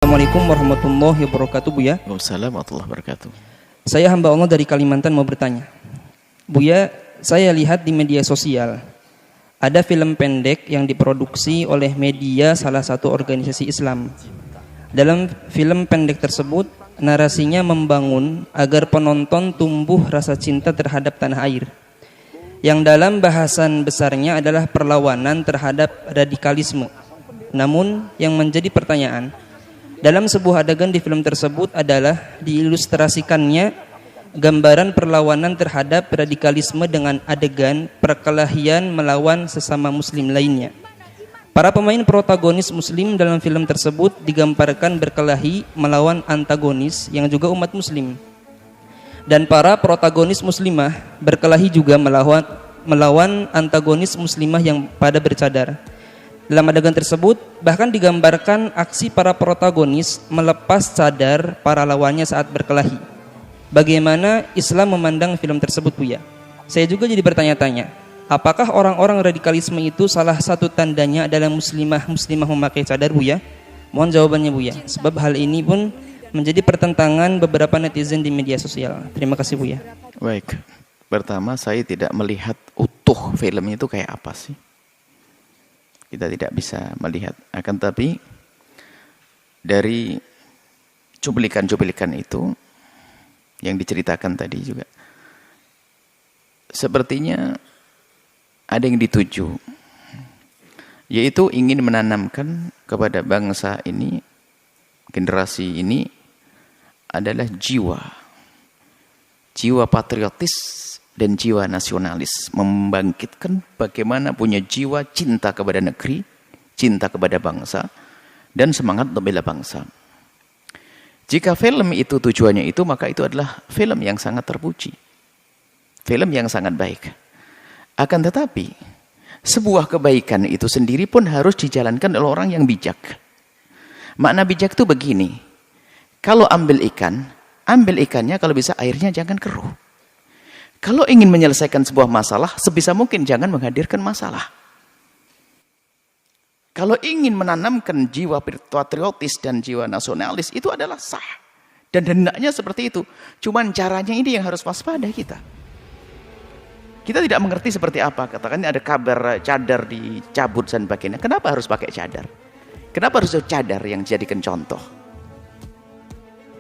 Assalamualaikum warahmatullahi wabarakatuh, Buya. Waalaikumsalam warahmatullahi wabarakatuh. Saya hamba Allah dari Kalimantan mau bertanya. Buya, saya lihat di media sosial ada film pendek yang diproduksi oleh media salah satu organisasi Islam. Dalam film pendek tersebut, narasinya membangun agar penonton tumbuh rasa cinta terhadap tanah air. Yang dalam bahasan besarnya adalah perlawanan terhadap radikalisme. Namun yang menjadi pertanyaan, dalam sebuah adegan di film tersebut adalah diilustrasikannya gambaran perlawanan terhadap radikalisme dengan adegan perkelahian melawan sesama muslim lainnya. Para pemain protagonis muslim dalam film tersebut digambarkan berkelahi melawan antagonis yang juga umat muslim. Dan para protagonis muslimah berkelahi juga melawan antagonis muslimah yang pada bercadar. Dalam adegan tersebut bahkan digambarkan aksi para protagonis melepas cadar para lawannya saat berkelahi. Bagaimana Islam memandang film tersebut, Buya? Saya juga jadi bertanya-tanya, apakah orang-orang radikalisme itu salah satu tandanya adalah muslimah memakai cadar, Buya? Mohon jawabannya, Buya. Sebab hal ini pun menjadi pertentangan beberapa netizen di media sosial. Terima kasih, Buya. Baik, pertama saya tidak melihat utuh film itu kayak apa sih. Kita tidak bisa melihat. Akan tapi dari cuplikan-cuplikan itu yang diceritakan tadi juga, sepertinya ada yang dituju, yaitu ingin menanamkan kepada bangsa ini, generasi ini adalah jiwa patriotis dan jiwa nasionalis, membangkitkan bagaimana punya jiwa cinta kepada negeri, cinta kepada bangsa, dan semangat untuk bela bangsa. Jika film itu tujuannya itu, maka itu adalah film yang sangat terpuji, film yang sangat baik. Akan tetapi sebuah kebaikan itu sendiri pun harus dijalankan oleh orang yang bijak. Makna bijak itu begini, kalau ambil ikannya kalau bisa airnya jangan keruh. Kalau ingin menyelesaikan sebuah masalah, sebisa mungkin jangan menghadirkan masalah. Kalau ingin menanamkan jiwa patriotis dan jiwa nasionalis, itu adalah sah. Dan hendaknya seperti itu. Cuman caranya ini yang harus waspada kita. Kita tidak mengerti seperti apa. Katakan ada kabar cadar dicabut dan sebagainya. Kenapa harus pakai cadar? Kenapa harus cadar yang dijadikan contoh?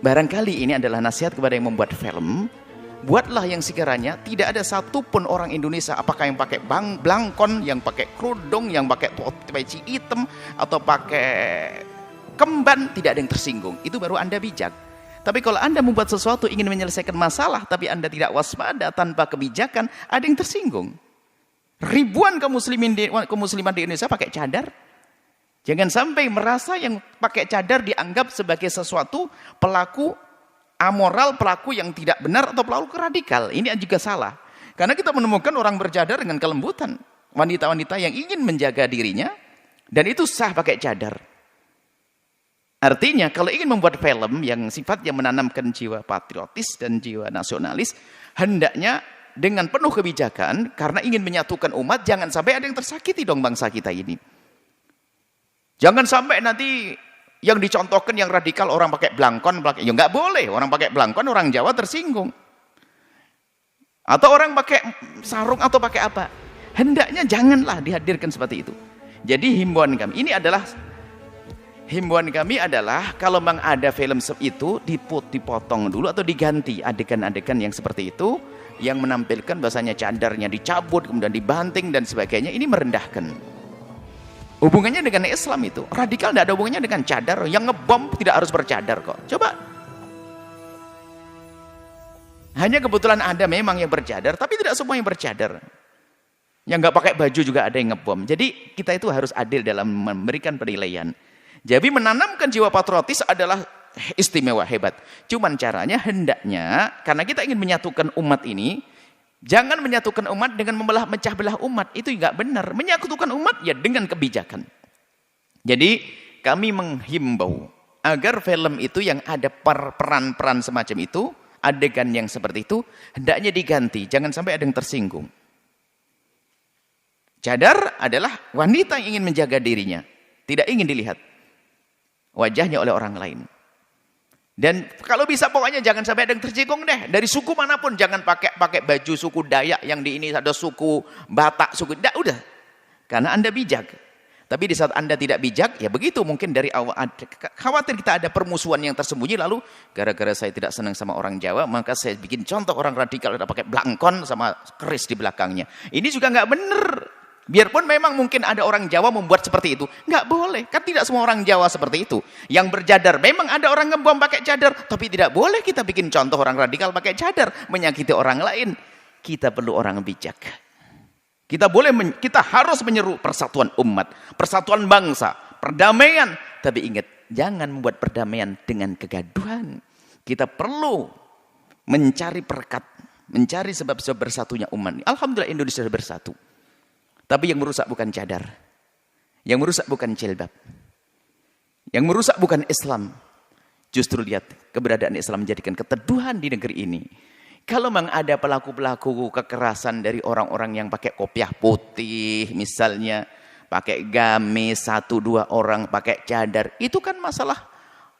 Barangkali ini adalah nasihat kepada yang membuat film. Buatlah yang sekiranya tidak ada satupun orang Indonesia, apakah yang pakai blangkon, yang pakai kerudung, yang pakai peci hitam, atau pakai kemban, tidak ada yang tersinggung. Itu baru Anda bijak. Tapi kalau Anda membuat sesuatu ingin menyelesaikan masalah, tapi Anda tidak waspada tanpa kebijakan, ada yang tersinggung. Ribuan kaum musliman di Indonesia pakai cadar. Jangan sampai merasa yang pakai cadar dianggap sebagai sesuatu pelaku amoral, pelaku yang tidak benar, atau pelaku radikal. Ini juga salah. Karena kita menemukan orang bercadar dengan kelembutan. Wanita-wanita yang ingin menjaga dirinya, dan itu sah pakai cadar. Artinya, kalau ingin membuat film yang sifatnya menanamkan jiwa patriotis dan jiwa nasionalis, hendaknya dengan penuh kebijakan, karena ingin menyatukan umat, jangan sampai ada yang tersakiti dong bangsa kita ini. Jangan sampai nanti yang dicontohkan yang radikal orang pakai blangkon, ya nggak boleh. Orang pakai blangkon, orang Jawa tersinggung. Atau orang pakai sarung atau pakai apa. Hendaknya janganlah dihadirkan seperti itu. Jadi himbauan kami adalah kalau memang ada film itu dipotong dulu atau diganti adegan-adegan yang seperti itu, yang menampilkan bahasanya cadarnya dicabut, kemudian dibanting dan sebagainya. Ini merendahkan. Hubungannya dengan Islam itu. Radikal tidak ada hubungannya dengan cadar. Yang ngebom tidak harus bercadar kok. Coba. Hanya kebetulan ada memang yang bercadar, tapi tidak semua yang bercadar. Yang nggak pakai baju juga ada yang ngebom. Jadi kita itu harus adil dalam memberikan penilaian. Jadi menanamkan jiwa patriotis adalah istimewa, hebat. Cuman caranya hendaknya, karena kita ingin menyatukan umat ini, jangan menyatukan umat dengan mecah belah umat. Itu enggak benar. Menyatukan umat ya dengan kebijakan. Jadi kami menghimbau agar film itu yang ada peran-peran semacam itu, adegan yang seperti itu, hendaknya diganti. Jangan sampai ada yang tersinggung. Cadar adalah wanita yang ingin menjaga dirinya, tidak ingin dilihat. wajahnya oleh orang lain. Dan kalau bisa pokoknya jangan sampai ada yang tersinggung deh. Dari suku manapun jangan pakai baju suku Dayak yang di ini ada suku Batak, suku udah. Karena Anda bijak. Tapi di saat Anda tidak bijak, ya begitu mungkin dari awal khawatir kita ada permusuhan yang tersembunyi, lalu gara-gara saya tidak senang sama orang Jawa, maka saya bikin contoh orang radikal ada pakai blangkon sama keris di belakangnya. Ini juga nggak benar. Biarpun memang mungkin ada orang Jawa membuat seperti itu, nggak boleh. Kan tidak semua orang Jawa seperti itu. Yang bercadar, memang ada orang ngebom pakai cadar, tapi tidak boleh kita bikin contoh orang radikal pakai cadar, menyakiti orang lain. Kita perlu orang bijak. Kita harus menyeru persatuan umat, persatuan bangsa, perdamaian. Tapi ingat, jangan membuat perdamaian dengan kegaduhan. Kita perlu mencari perekat, mencari sebab-sebab bersatunya umat. Alhamdulillah Indonesia sudah bersatu. Tapi yang merusak bukan cadar. Yang merusak bukan jilbab. Yang merusak bukan Islam. Justru lihat, keberadaan Islam menjadikan keteduhan di negeri ini. Kalau memang ada pelaku-pelaku kekerasan dari orang-orang yang pakai kopiah putih, misalnya, pakai gamis, 1-2 orang pakai cadar, itu kan masalah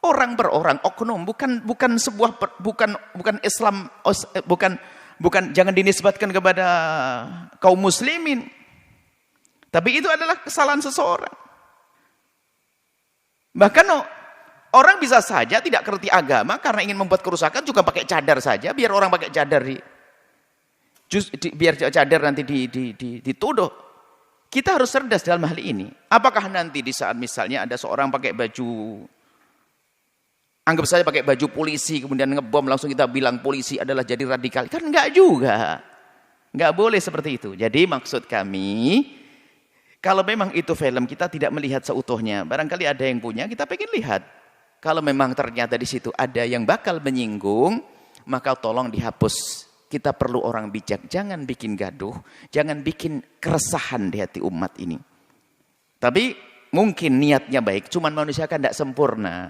orang per orang, oknum, bukan Islam, bukan jangan dinisbatkan kepada kaum muslimin. Tapi itu adalah kesalahan seseorang. Bahkan orang bisa saja tidak ngerti agama karena ingin membuat kerusakan juga pakai cadar saja, biar orang pakai cadar biar cadar nanti dituduh. Kita harus cerdas dalam hal ini. Apakah nanti di saat misalnya ada seorang pakai baju, anggap saja pakai baju polisi kemudian ngebom langsung kita bilang polisi adalah jadi radikal? Kan enggak juga. Enggak boleh seperti itu. Jadi maksud kami, kalau memang itu film kita tidak melihat seutuhnya, barangkali ada yang punya, kita pengen lihat. Kalau memang ternyata di situ ada yang bakal menyinggung, maka tolong dihapus. Kita perlu orang bijak, jangan bikin gaduh, jangan bikin keresahan di hati umat ini. Tapi mungkin niatnya baik, cuman manusia kan tidak sempurna.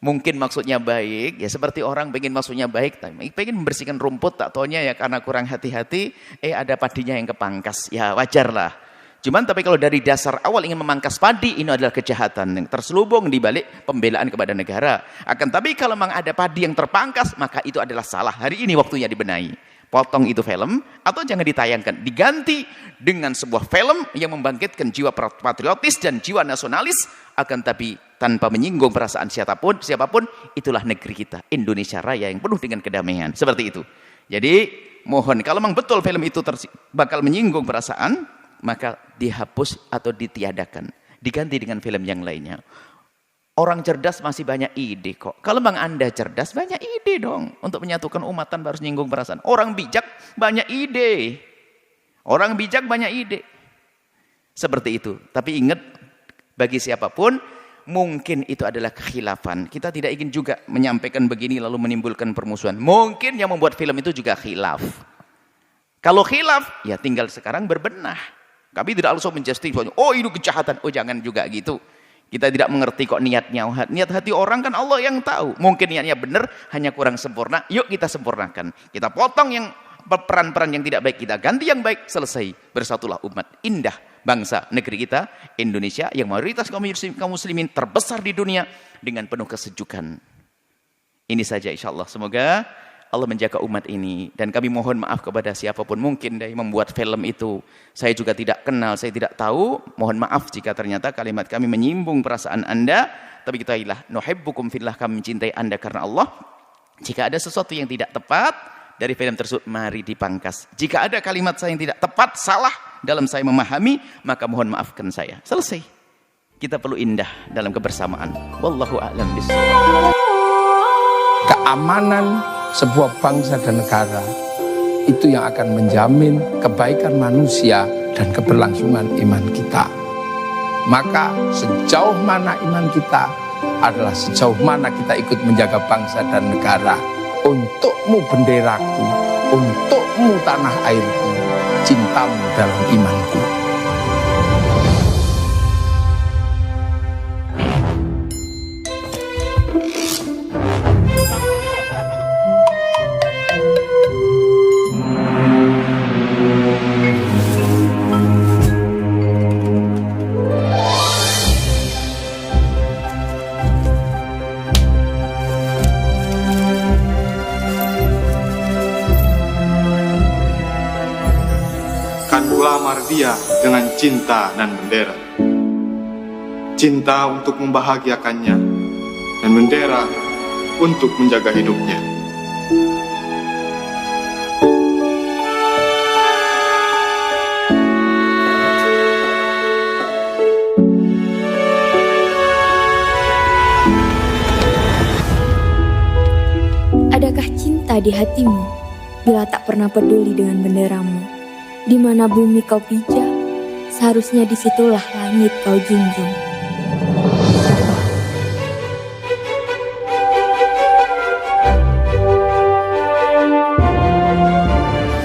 Mungkin maksudnya baik, ya seperti orang pengen maksudnya baik, tapi pengen membersihkan rumput, tak taunya ya karena kurang hati-hati, ada padinya yang kepangkas, ya wajarlah. Cuman tapi kalau dari dasar awal ingin memangkas padi, ini adalah kejahatan yang terselubung di balik pembelaan kepada negara. Akan tapi kalau memang ada padi yang terpangkas, maka itu adalah salah. Hari ini waktunya dibenahi. Potong itu film, atau jangan ditayangkan. Diganti dengan sebuah film yang membangkitkan jiwa patriotis dan jiwa nasionalis, akan tapi tanpa menyinggung perasaan siapapun, itulah negeri kita, Indonesia Raya yang penuh dengan kedamaian. Seperti itu. Jadi, mohon, kalau memang betul film itu bakal menyinggung perasaan, maka dihapus atau ditiadakan, diganti dengan film yang lainnya. Orang cerdas masih banyak ide kok. Kalau memang Anda cerdas, banyak ide dong untuk menyatukan umat tanpa harus nyinggung perasaan. Orang bijak banyak ide. Orang bijak banyak ide. Seperti itu. Tapi ingat, bagi siapapun mungkin itu adalah kekhilafan. Kita tidak ingin juga menyampaikan begini lalu menimbulkan permusuhan. Mungkin yang membuat film itu juga khilaf. Kalau khilaf, ya tinggal sekarang berbenah. Kami tidak langsung menjustifikasi, oh itu kejahatan, oh jangan juga gitu. Kita tidak mengerti kok niatnya. Niat hati orang kan Allah yang tahu. Mungkin niatnya benar, hanya kurang sempurna. Yuk kita sempurnakan. Kita potong yang peran-peran yang tidak baik, kita ganti yang baik, selesai. Bersatulah umat. Indah bangsa negeri kita, Indonesia, yang mayoritas kaum muslimin terbesar di dunia, dengan penuh kesejukan. Ini saja insya Allah. Semoga Allah menjaga umat ini. Dan kami mohon maaf kepada siapapun mungkin dari membuat film itu. Saya juga tidak kenal, saya tidak tahu. Mohon maaf jika ternyata kalimat kami menyinggung perasaan Anda. Tapi ketahuilah, nuhibbukum fillah, kami mencintai Anda karena Allah. Jika ada sesuatu yang tidak tepat dari film tersebut, mari dipangkas. Jika ada kalimat saya yang tidak tepat, salah dalam saya memahami, maka mohon maafkan saya. Selesai. Kita perlu indah dalam kebersamaan. Wallahu a'lam bishawab. Keamanan sebuah bangsa dan negara itu yang akan menjamin kebaikan manusia dan keberlangsungan iman kita. Maka sejauh mana iman kita adalah sejauh mana kita ikut menjaga bangsa dan negara. Untukmu benderaku, untukmu tanah airku, cintamu dalam imanku. melamar dia dengan cinta dan bendera. Cinta untuk membahagiakannya dan bendera untuk menjaga hidupnya. Adakah cinta di hatimu bila tak pernah peduli dengan benderamu? Di mana bumi kau pijak, seharusnya disitulah langit kau junjung.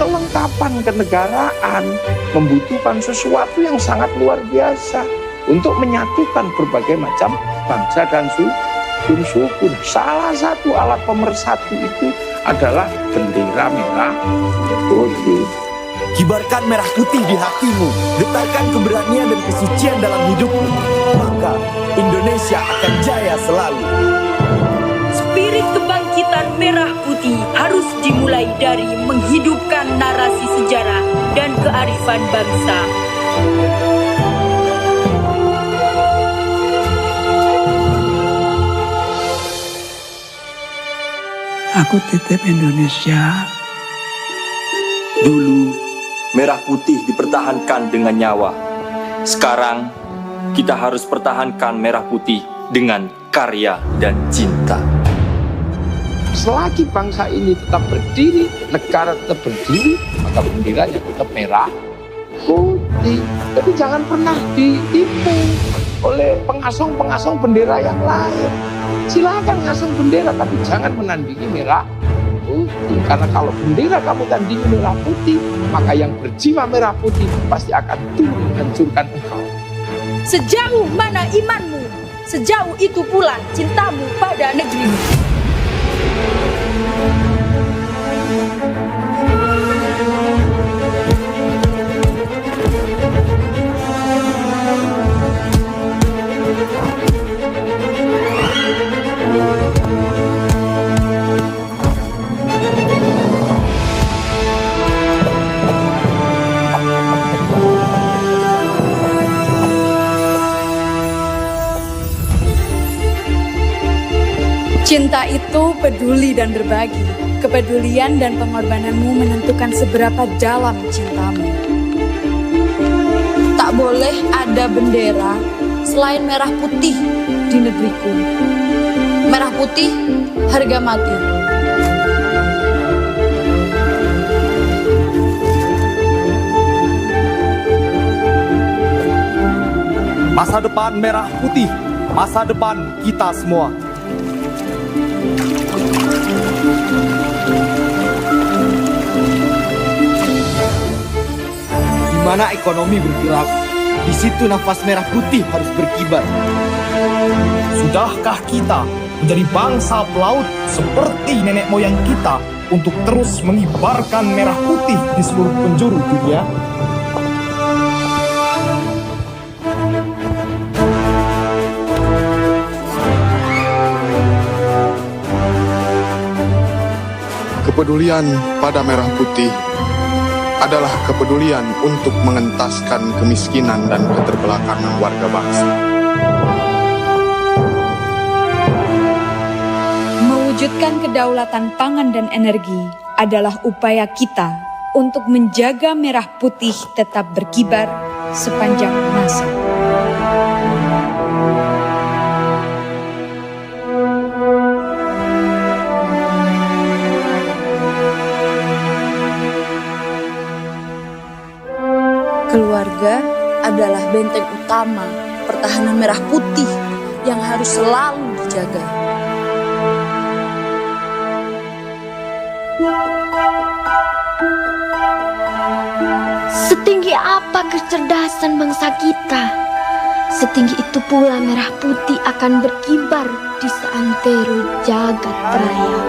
Kelengkapan kenegaraan membutuhkan sesuatu yang sangat luar biasa untuk menyatukan berbagai macam bangsa dan suku. Salah satu alat pemersatu itu adalah bendera merah putih. Kibarkan merah putih di hatimu, getarkan keberanian dan kesucian dalam hidupmu, maka Indonesia akan jaya selalu. Spirit kebangkitan merah putih harus dimulai dari menghidupkan narasi sejarah dan kearifan bangsa. Aku titip Indonesia. Dulu, merah putih dipertahankan dengan nyawa. Sekarang, kita harus pertahankan merah putih dengan karya dan cinta. Selagi bangsa ini tetap berdiri, negara tetap berdiri, maka benderanya tetap merah putih. Tapi jangan pernah ditipu oleh pengasong-pengasong bendera yang lain. Silakan ngasong bendera, tapi jangan menandingi merah putih. Karena kalau bendera kamu tandingi merah putih, maka yang berjiwa merah putih pasti akan turun menghancurkan engkau. Sejauh mana imanmu, sejauh itu pula cintamu pada negerimu. Cinta itu peduli dan berbagi. Kepedulian dan pengorbananmu menentukan seberapa dalam cintamu. Tak boleh ada bendera selain merah putih di negeriku. Merah putih, harga mati. Masa depan merah putih, masa depan kita semua. Di mana ekonomi bergerak, di situ nafas merah putih harus berkibar. Sudahkah kita menjadi bangsa pelaut seperti nenek moyang kita untuk terus mengibarkan merah putih di seluruh penjuru dunia? Kepedulian pada merah putih adalah kepedulian untuk mengentaskan kemiskinan dan keterbelakangan warga bangsa. Mewujudkan kedaulatan pangan dan energi adalah upaya kita untuk menjaga merah putih tetap berkibar sepanjang masa. Keluarga adalah benteng utama pertahanan merah putih yang harus selalu dijaga. Setinggi apa kecerdasan bangsa kita, setinggi itu pula merah putih akan berkibar di seantero jagat raya.